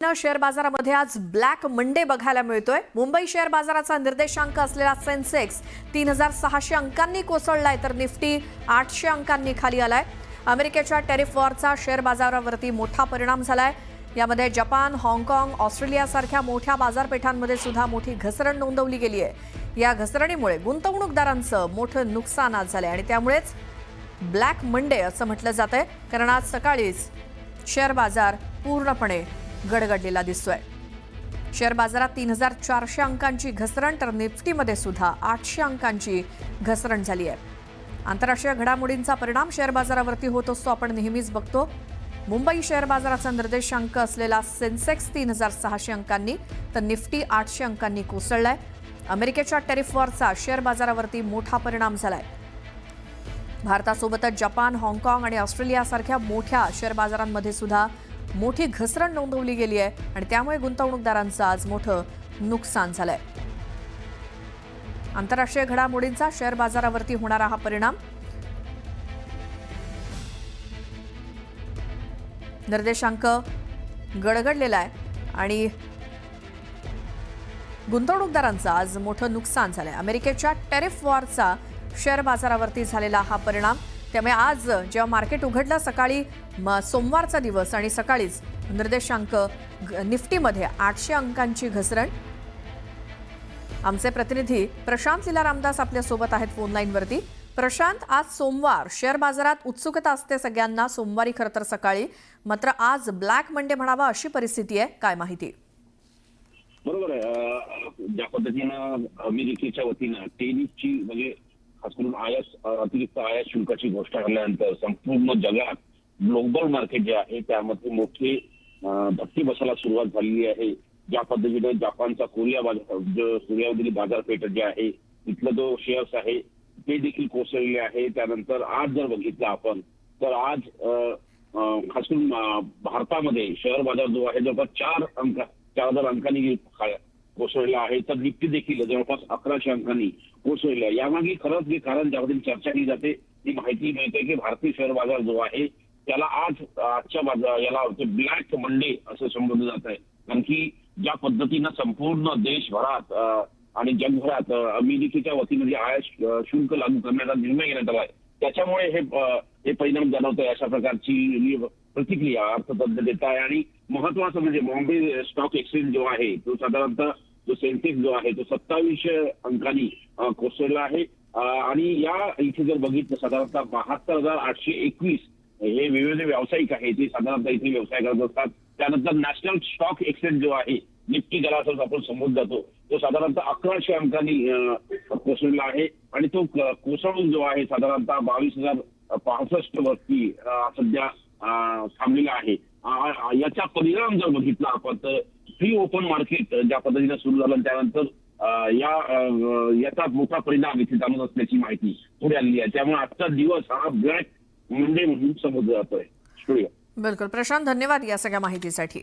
Share बाजारामध्ये आज black Monday बघायला मिळतोय। मुंबई शेअर बाजाराचा निर्देशांक असलेला सेन्सेक्स 3600 अंकांनी कोसळलाय, तर निफ्टी 800 अंकांनी खाली आलाय। अमेरिकेच्या टॅरिफ वॉरचा शेअर बाजारावरती मोठा परिणाम झालाय। यामध्ये जपान, हाँगकाँग, ऑस्ट्रेलिया सारख्या मोठ्या बाजारपेठांमध्ये सुद्धा मोठी घसरण नोंदवली गेली आहे। या घसरणीमुळे गुंतवणूकदारांचं मोठं नुकसान आज झालंय आणि त्यामुळेच ब्लॅक मंडे असं म्हटलं जातंय, कारण आज सकाळीच शेअर बाजार पूर्णपणे गडगडलेला दिसतोय। शेअर बाजारात 3400 अंकांची घसरण, तर निफ्टीमध्ये सुद्धा 800 अंकांची घसरण झाली आहे। आंतरराष्ट्रीय घडामोडींचा परिणाम शेअर बाजारावरती होत असतो, आपण नेहमीच बघतो। मुंबई शेअर बाजाराचा निर्देशांक असलेला सेन्सेक्स 3600 अंकांनी, तर निफ्टी 800 अंकांनी कोसळलाय। अमेरिकेच्या टॅरिफ वॉरचा शेअर बाजारावरती मोठा परिणाम झालाय। भारतासोबतच जपान, हाँगकाँग आणि ऑस्ट्रेलिया सारख्या मोठ्या शेअर बाजारांमध्ये सुद्धा मोठी घसरण नोंदवली गेली आहे आणि त्यामुळे गुंतवणूकदारांचं आज मोठं नुकसान झालंय। आंतरराष्ट्रीय घडामोडींचा शेअर बाजारावरती होणारा हा परिणाम, निर्देशांक गडगडलेला आहे आणि गुंतवणूकदारांचं आज मोठं नुकसान झालंय। अमेरिकेच्या टॅरिफ वॉरचा शेअर बाजारावरती झालेला हा परिणाम, त्यामुळे आज जेव्हा मार्केट उघडलं सकाळी सोमवारचा दिवस आणि सकाळीच निर्देशांक निफ्टीमध्ये 800 अंकांची घसरण। आमचे प्रतिनिधी प्रशांत लीला रामदास आपल्या सोबत आहेत फोन लाईनवरती। प्रशांत, आज सोमवार, शेअर बाजारात उत्सुकता असते सगळ्यांना सोमवारी खरं तर सकाळी, मात्र आज ब्लॅक मंडे म्हणावा अशी परिस्थिती आहे, काय माहिती? बरोबर आहे। ज्या पद्धतीनं अमेरिकेच्या वतीनं टेरिफची म्हणजे खास करून अतिरिक्त आयात शुल्काची घोषणा केल्यानंतर संपूर्ण जगात ग्लोबल मार्केट जे आहे त्यामध्ये मोठी धक्के बसायला सुरुवात झालेली आहे। ज्या पद्धतीने जपानचा कोरियामधील बाजारपेठ जे आहे तिथलं जो शेअर्स आहे ते देखील कोसळले आहे। त्यानंतर आज जर बघितलं आपण तर आज खास करून भारतामध्ये शेअर बाजार जो आहे जवळपास 4000 अंकांनी कोसळला आहे, तर निफ्टी देखील जवळपास 1100 अंकांनी कोसळला। यामागे खरंच जे कारण ज्याबद्दल चर्चा केली जाते ती माहिती मिळते की भारतीय शेअर बाजार जो आहे त्याला आजच्या याला ब्लॅक मंडे असं संबोधलं जात आहे, कारण की ज्या पद्धतीनं संपूर्ण देशभरात आणि जगभरात अमेरिकेच्या वतीने जे आयात शुल्क लागू करण्याचा निर्णय घेण्यात आला आहे त्याच्यामुळे हे परिणाम जाणवत आहे, अशा प्रकारची प्रतिक्रिया अर्थतज्ञ देत आहे। आणि महत्वाचं म्हणजे बॉम्बे स्टॉक एक्सचेंज जो आहे तो साधारणतः जो सेन्सेक्स जो आहे तो 2700 अंकांनी कोसळला आहे आणि या इथे जर बघितलं साधारणतः 72,821 हे विविध व्यावसायिक आहे ते साधारणतः इथे व्यवसाय करत असतात। त्यानंतर नॅशनल स्टॉक एक्सचेंज जो आहे निफ्टी ज्याला असं आपण संबोधत जातो तो साधारणतः 1100 अंकांनी कोसळला आहे आणि तो कोसळून जो आहे साधारणतः 22,065 वरती सध्या थांबलेला आहे। याचा परिणाम जर बघितला आपण तर फ्री ओपन मार्केट ज्या पद्धतीने सुरू झालं त्यानंतर याचा मोठा परिणाम इथे जाणवत असल्याची माहिती पुढे आलेली आहे। त्यामुळे आजचा दिवस हा ब्लॅक मंडे म्हणून संबोधला जातोय। बिलकुल प्रशांत, धन्यवाद या सगळ्या माहितीसाठी।